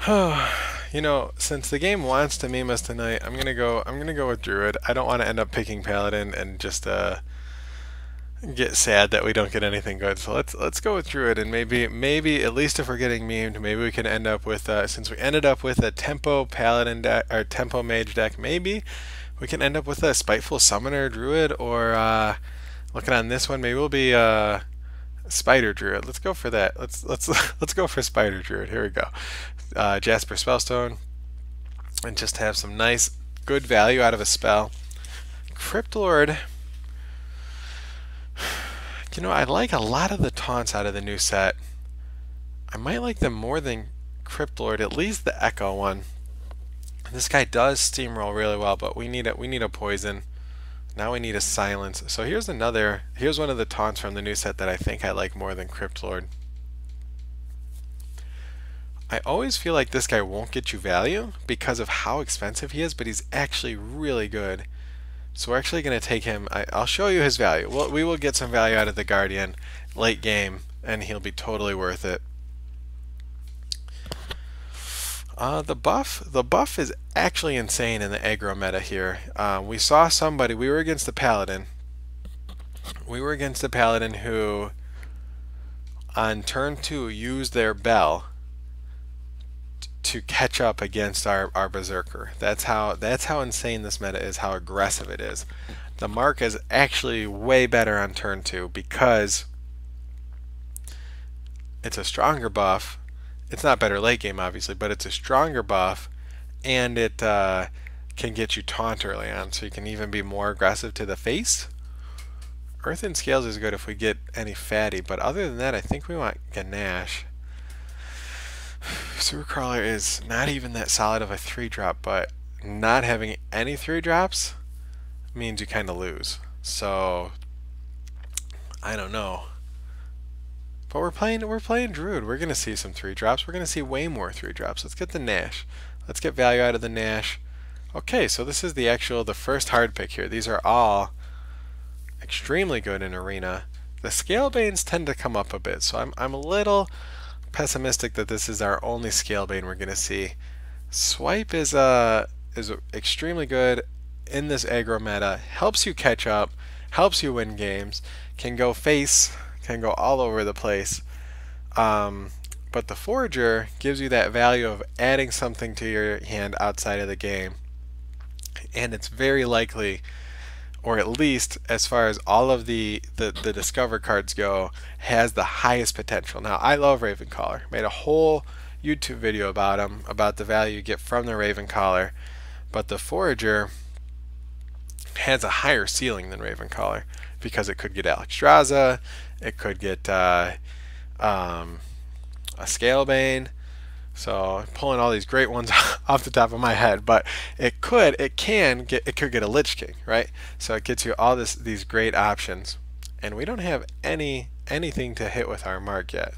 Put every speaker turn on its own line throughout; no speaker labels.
You know, since the game wants to meme us tonight, I'm gonna go with Druid. I don't want to end up picking Paladin and just get sad that we don't get anything good. So let's go with Druid, and maybe at least if we're getting memed, maybe we can end up with since we ended up with a tempo Paladin deck or tempo Mage deck, maybe we can end up with a Spiteful Summoner Druid, or looking on this one, maybe we'll be Spider Druid. Let's go for that. Let's go for Spider Druid. Here we go. Jasper Spellstone, and just have some nice, good value out of a spell. Crypt Lord. You know, I like a lot of the taunts out of the new set. I might like them more than Crypt Lord, at least the Echo one. This guy does steamroll really well, but we need a poison. Now we need a silence. So here's one of the taunts from the new set that I think I like more than Crypt Lord. I always feel like this guy won't get you value because of how expensive he is, but he's actually really good. So we're actually going to take him. I'll show you his value. We will get some value out of the Guardian late game, and he'll be totally worth it. The buff is actually insane in the aggro meta here. We saw somebody. We were against the Paladin. We were against the Paladin who, on turn 2, used their bell to catch up against our Berserker. That's how insane this meta is, how aggressive it is. The Mark is actually way better on turn 2 because it's a stronger buff. It's not better late game, obviously, but it's a stronger buff, and it can get you taunt early on, so you can even be more aggressive to the face. Earthen Scales is good if we get any fatty, but other than that, I think we want Ganache. Supercrawler is not even that solid of a 3-drop, but not having any 3-drops means you kind of lose. So I don't know. But we're playing Druid. We're gonna see some 3-drops. We're gonna see way more 3-drops. Let's get the Nash. Let's get value out of the Nash. Okay, so this is the first hard pick here. These are all extremely good in Arena. The Scalebanes tend to come up a bit, so I'm a little pessimistic that this is our only Scalebane we're gonna see. Swipe is extremely good in this aggro meta. Helps you catch up, helps you win games. Can go face, can go all over the place. But the Forager gives you that value of adding something to your hand outside of the game, and it's very likely, or at least as far as all of the Discover cards go, has the highest potential. Now, I love Ravencaller. Made a whole YouTube video about him, about the value you get from the Ravencaller. But the Forager has a higher ceiling than Ravencaller because it could get Alexstrasza, it could get a Scalebane. So pulling all these great ones off the top of my head, but it could get a Lich King, right? So it gets you all these great options, and we don't have anything to hit with our Mark yet.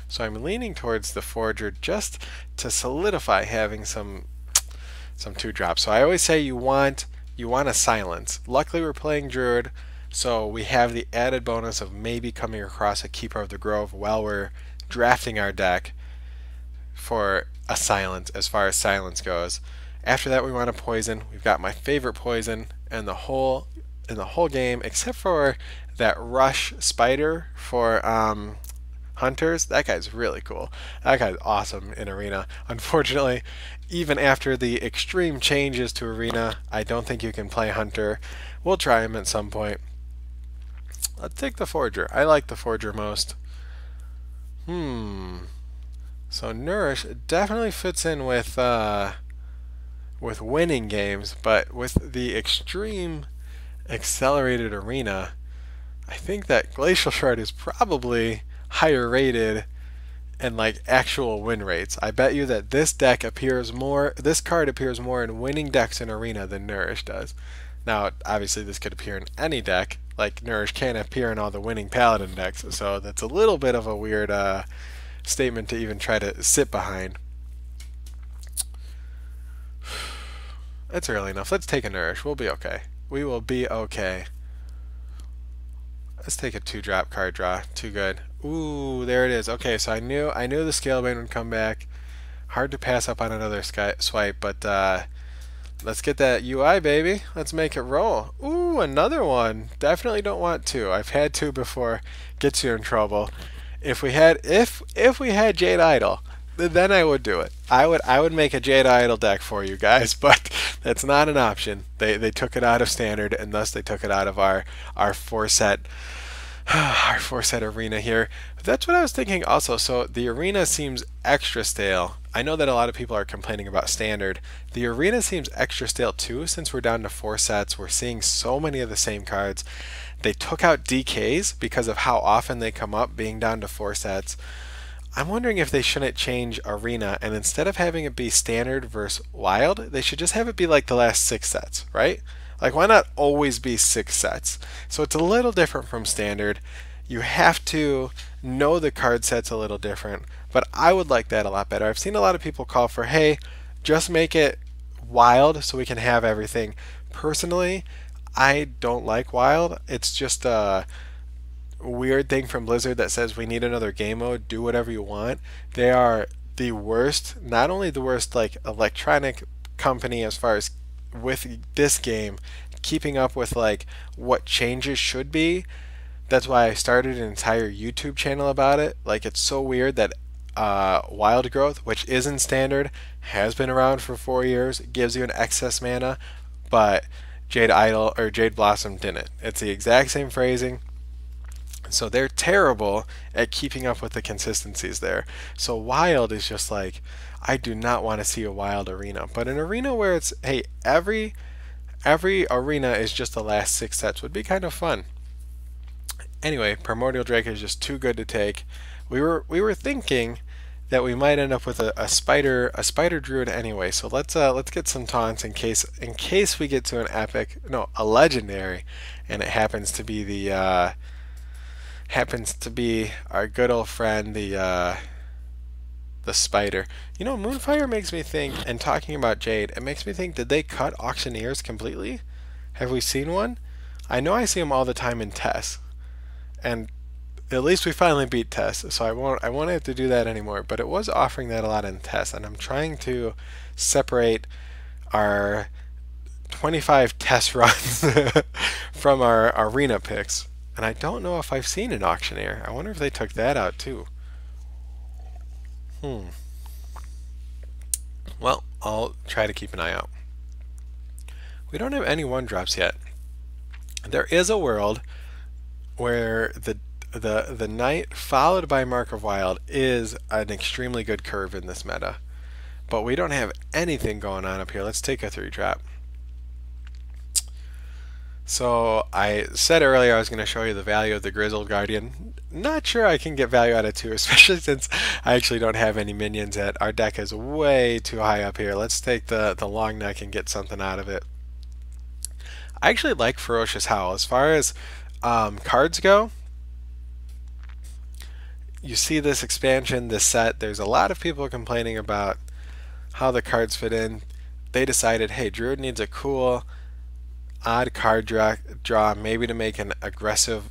So I'm leaning towards the Forager just to solidify having some 2-drops. So I always say you want a silence. Luckily we're playing Druid, so we have the added bonus of maybe coming across a Keeper of the Grove while we're drafting our deck for a silence as far as silence goes. After that we want a poison. We've got my favorite poison in the whole game, except for that Rush Spider for Hunters. That guy's really cool. That guy's awesome in Arena. Unfortunately, even after the extreme changes to Arena, I don't think you can play Hunter. We'll try him at some point. Let's take the Forger. I like the Forger most. So Nourish definitely fits in with winning games, but with the extreme accelerated Arena, I think that Glacial Shard is probably higher rated in like actual win rates. I bet you that this card appears more in winning decks in Arena than Nourish does. Now, obviously this could appear in any deck, like Nourish can't appear in all the winning Paladin decks, so that's a little bit of a weird statement to even try to sit behind. It's early enough. Let's take a Nourish. We'll be okay. We will be okay. Let's take a 2-drop card draw. Too good. Ooh, there it is. Okay, so I knew the Scalebane would come back. hard to pass up on another swipe, but let's get that UI, baby. Let's make it roll. Ooh, another one. Definitely don't want two. I've had two before. Gets you in trouble. If we had we had Jade Idol, then I would do it. I would make a Jade Idol deck for you guys, but that's not an option. They took it out of standard, and thus they took it out of our four set our four set arena here. That's what I was thinking also. So the arena seems extra stale. I know that a lot of people are complaining about standard. The arena seems extra stale too, since we're down to four sets. We're seeing so many of the same cards. They took out DKs because of how often they come up, being down to four sets. I'm wondering if they shouldn't change arena, and instead of having it be standard versus wild, they should just have it be like the last six sets, right? Like, why not always be six sets? So it's a little different from standard. You have to know the card sets a little different, but I would like that a lot better. I've seen a lot of people call for, hey, just make it wild so we can have everything. Personally, I don't like wild. It's just a weird thing from Blizzard that says we need another game mode, do whatever you want. They are the worst, not only the worst like electronic company as far as with this game, keeping up with like what changes should be. That's why I started an entire YouTube channel about it. Like, it's so weird that Wild Growth, which isn't standard, has been around for 4 years, gives you an excess mana, but Jade Idol or Jade Blossom didn't. It's the exact same phrasing. So they're terrible at keeping up with the consistencies there. So wild is just like, I do not want to see a wild arena. But an arena where it's, hey, every arena is just the last six sets would be kind of fun. Anyway, Primordial Drake is just too good to take. We were thinking that we might end up with a spider druid anyway. So let's get some taunts in case we get to an epic, no, a legendary, and it happens to be our good old friend, the spider. You know, Moonfire makes me think, and talking about Jade, it makes me think, did they cut auctioneers completely? Have we seen one? I know I see them all the time in Tess, and at least we finally beat Tess, so I won't have to do that anymore. But it was offering that a lot in Tess, and I'm trying to separate our 25 Tess runs from our arena picks. And I don't know if I've seen an auctioneer. I wonder if they took that out too. Well, I'll try to keep an eye out. We don't have any 1-drops yet. There is a world where the Knight followed by Mark of Wild is an extremely good curve in this meta. But we don't have anything going on up here. Let's take a 3-drop. So I said earlier I was going to show you the value of the Grizzled Guardian. Not sure I can get value out of 2, especially since I actually don't have any minions yet. Our deck is way too high up here. Let's take the long neck and get something out of it. I actually like Ferocious Howl. As far as cards go, you see this expansion, this set, there's a lot of people complaining about how the cards fit in. They decided, hey, Druid needs a cool odd card draw, maybe to make an aggressive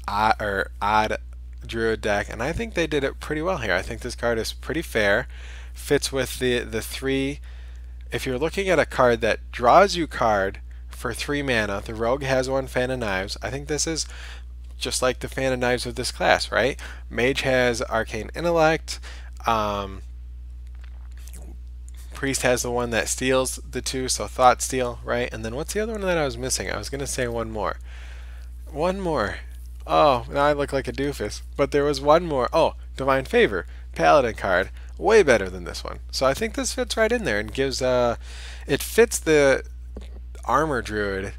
odd Druid deck, and I think they did it pretty well here. I think this card is pretty fair, fits with the 3. If you're looking at a card that draws you card for 3 mana, the Rogue has 1 Fan of Knives. I think this is just like the Fan of Knives of this class, right? Mage has Arcane Intellect. Priest has the one that steals the 2, so Thought Steal, right? And then what's the other one that I was missing? I was going to say one more. One more. Oh, now I look like a doofus. But there was one more. Oh, Divine Favor. Paladin card. Way better than this one. So I think this fits right in there and gives, it fits the Armor Druid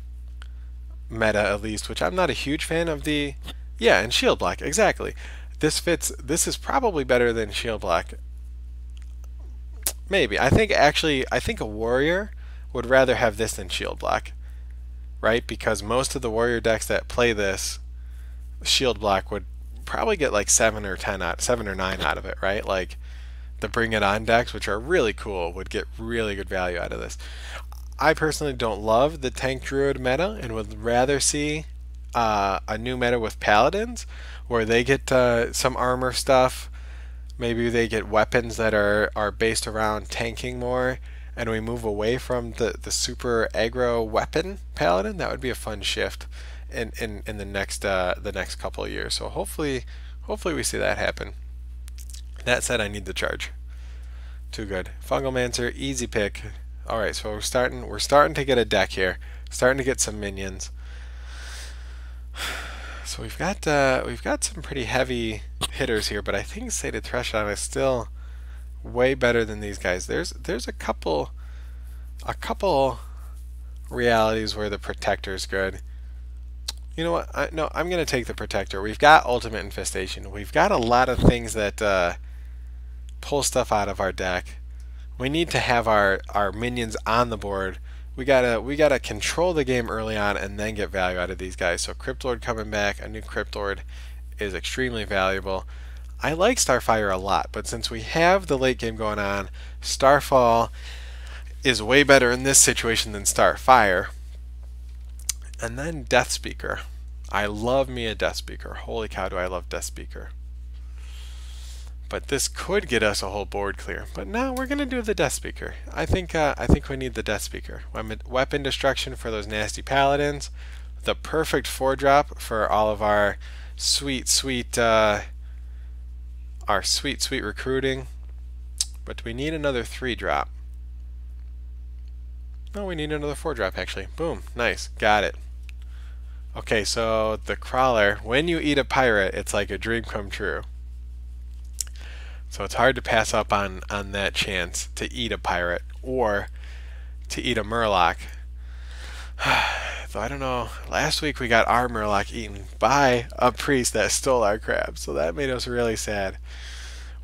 meta at least, which I'm not a huge fan of the, yeah, and Shield Block, exactly. This fits, this is probably better than Shield Block. Maybe. I think a Warrior would rather have this than Shield Block, right? Because most of the Warrior decks that play this, Shield Block would probably get like 7 or 9 out of it, right? Like the Bring It On decks, which are really cool, would get really good value out of this. I personally don't love the Tank Druid meta and would rather see a new meta with Paladins where they get some armor stuff, Maybe they get weapons that are based around tanking more, and we move away from the super aggro weapon paladin. That would be a fun shift in the next couple of years. So hopefully we see that happen. That said, I need the charge. Too good. Fungalmancer, easy pick. All right, so we're starting to get a deck here. Starting to get some minions. So we've got some pretty heavy hitters here, but I think Sated Threshold is still way better than these guys. There's a couple realities where the Protector's good. You know what? No, I'm gonna take the Protector. We've got Ultimate Infestation. We've got a lot of things that pull stuff out of our deck. We need to have our minions on the board. We gotta control the game early on and then get value out of these guys. So Cryptlord coming back, a new Cryptlord is extremely valuable. I like Starfire a lot, but since we have the late game going on, Starfall is way better in this situation than Starfire. And then Death Speaker. I love me a Death Speaker. Holy cow, do I love Death Speaker. But this could get us a whole board clear. But no, we're gonna do the Death Speaker. I think we need the Death Speaker. Weapon destruction for those nasty paladins. The perfect 4-drop for all of our sweet recruiting. But we need another 3-drop. No, we need another 4-drop actually. Boom, nice, got it. Okay, so the Crawler. When you eat a pirate, it's like a dream come true. So it's hard to pass up on that chance to eat a pirate or to eat a Murloc. Though I don't know, last week we got our Murloc eaten by a priest that stole our crab, so that made us really sad.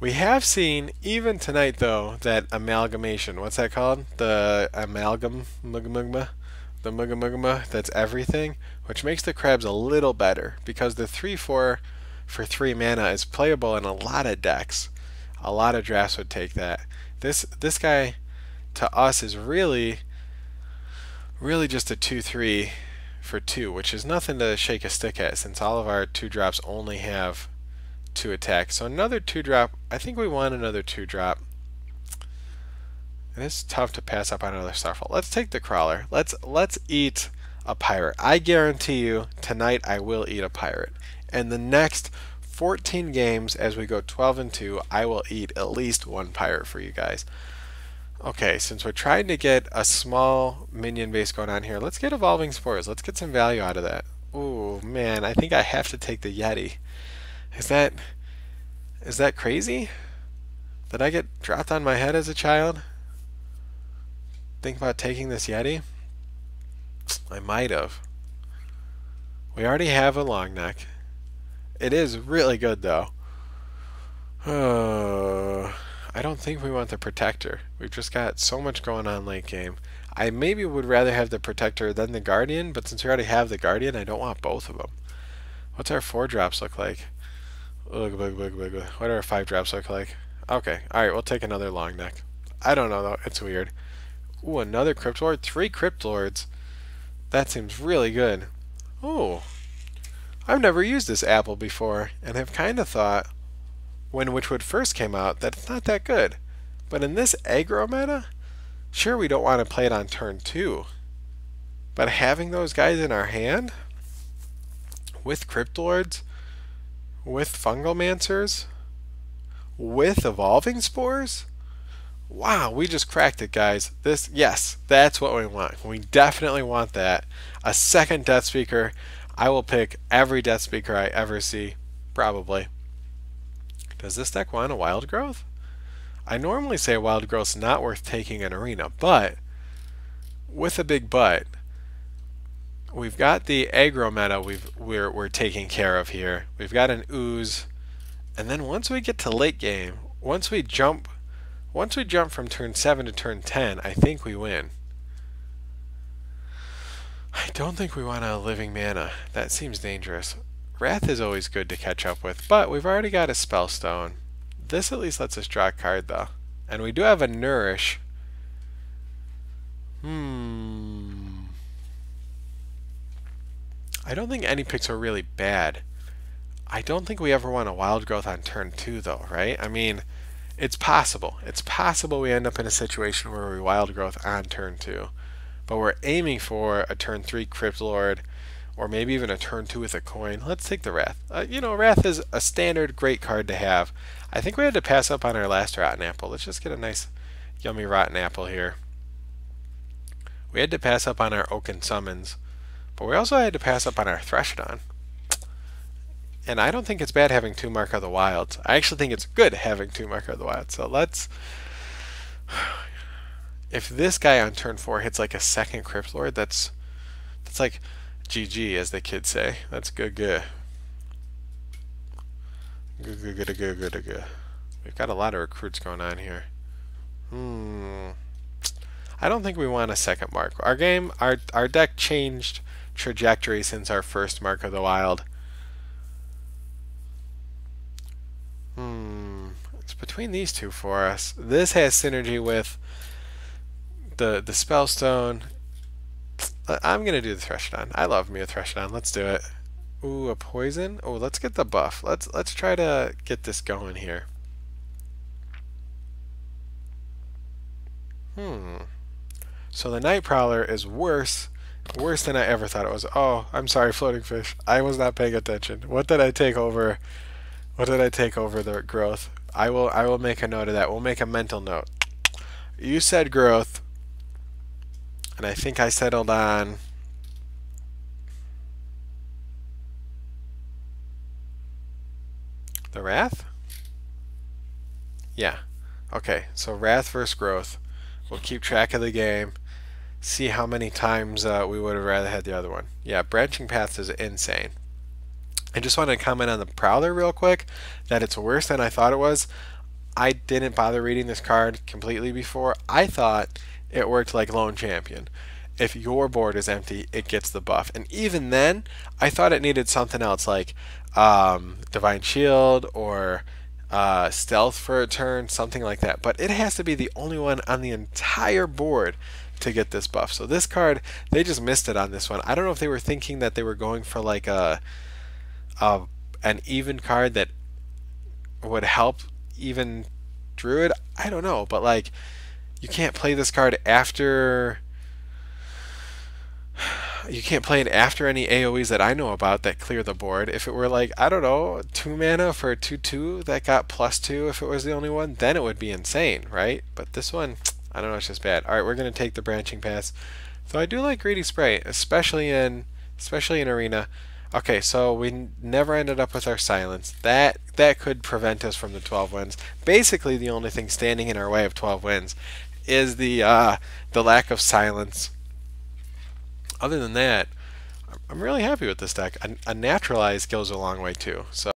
We have seen, even tonight though, that amalgamation, what's that called? The amalgam, the mugma, that's everything, which makes the crabs a little better, because the 3/4 for 3 mana is playable in a lot of decks. A lot of drafts would take that. This guy, to us, is really just a 2/3 for 2, which is nothing to shake a stick at, since all of our 2-drops only have 2 attacks. So another 2-drop, I think we want another 2-drop. It is tough to pass up on another Starfall. Let's take the Crawler. Let's eat a pirate. I guarantee you, tonight I will eat a pirate. And the next 14 games, as we go 12-2, I will eat at least 1 pirate for you guys. Okay, since we're trying to get a small minion base going on here, let's get Evolving Spores. Let's get some value out of that. Ooh, man, I think I have to take the Yeti. Is that crazy? Did I get dropped on my head as a child? Think about taking this Yeti? I might have. We already have a long neck. It is really good though. I don't think we want the Protector. We've just got so much going on late game. I maybe would rather have the Protector than the Guardian, but since we already have the Guardian, I don't want both of them. What's our 4-drops look like? Ugh. What do our 5-drops look like? Okay, alright, we'll take another long neck. I don't know though, it's weird. Ooh, another Cryptlord? 3 Cryptlords. That seems really good. Oh, I've never used this apple before, and have kind of thought, when Witchwood first came out, that it's not that good. But in this aggro meta, sure, we don't want to play it on turn 2. But having those guys in our hand, with Cryptlords, with Fungalmancers, with Evolving Spores, wow, we just cracked it, guys. Yes, that's what we want. We definitely want that. A second Death Speaker. I will pick every Death Speaker I ever see, probably. Does this deck want a Wild Growth? I normally say Wild Growth's not worth taking in Arena, but with a big but, we've got the aggro meta we're taking care of here. We've got an Ooze, and then once we get to late game, once we jump from turn 7 to turn 10, I think we win. I don't think we want a Living Mana. That seems dangerous. Wrath is always good to catch up with, but we've already got a Spellstone. This at least lets us draw a card, though. And we do have a Nourish. I don't think any picks are really bad. I don't think we ever want a Wild Growth on turn 2 though, right? I mean, it's possible. It's possible we end up in a situation where we Wild Growth on turn 2. But we're aiming for a turn 3 Crypt Lord, or maybe even a turn 2 with a coin. Let's take the Wrath. Wrath is a standard great card to have. I think we had to pass up on our last Rotten Apple. Let's just get a nice yummy Rotten Apple here. We had to pass up on our Oaken Summons, but we also had to pass up on our Threshodon. And I don't think it's bad having 2 Mark of the Wilds. I actually think it's good having 2 Mark of the Wilds. So let's... If this guy on turn 4 hits like a second Crypt Lord, that's like GG, as the kids say. That's good. Good. We've got a lot of recruits going on here. I don't think we want a second Mark. Our deck changed trajectory since our first Mark of the Wild. It's between these two for us. This has synergy with the Spellstone. I'm gonna do the Threshodon. I love me a Threshodon. Let's do it. Ooh, a poison. Oh, let's get the buff. Let's try to get this going here. So the Night Prowler is worse than I ever thought it was. Oh, I'm sorry, Floating Fish. I was not paying attention. What did I take over? What did I take over the growth? I will make a note of that. We'll make a mental note. You said growth, and I think I settled on the Wrath? Yeah. Okay, so Wrath versus growth. We'll keep track of the game, see how many times we would have rather had the other one. Yeah, Branching Paths is insane. I just want to comment on the Prowler real quick, that it's worse than I thought it was. I didn't bother reading this card completely before. I thought it worked like Lone Champion. If your board is empty, it gets the buff. And even then, I thought it needed something else like Divine Shield or Stealth for a turn, something like that. But it has to be the only one on the entire board to get this buff. So this card, they just missed it on this one. I don't know if they were thinking that they were going for like an even card that would help even Druid. I don't know, but like you can't play this card after... You can't play it after any AoEs that I know about that clear the board. If it were like, I don't know, 2 mana for a 2/2 that got +2, if it was the only one, then it would be insane, right? But this one, I don't know, it's just bad. Alright, we're going to take the Branching Paths. So I do like Greedy Spray, especially in Arena. Okay, so we never ended up with our Silence. That could prevent us from the 12 wins. Basically, the only thing standing in our way of 12 wins is the lack of Silence. Other than that, I'm really happy with this deck. A Naturalize goes a long way too. So